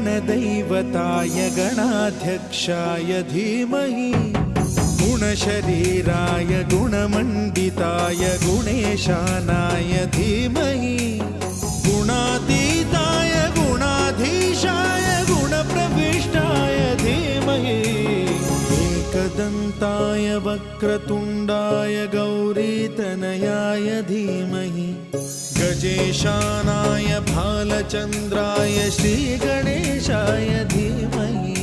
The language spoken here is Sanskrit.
गणदैवताय गणाध्यक्षाय धीमहि गुणशरीराय गुणमण्डिताय गुणेशानाय धीमहि गुणातीताय गुणाधीशाय गुणप्रविष्टाय धीमहि एकदन्ताय वक्रतुण्डाय गौरीतनयाय धीमहि गजेशानाय भालचन्द्राय श्रीगणेशाय धीमहि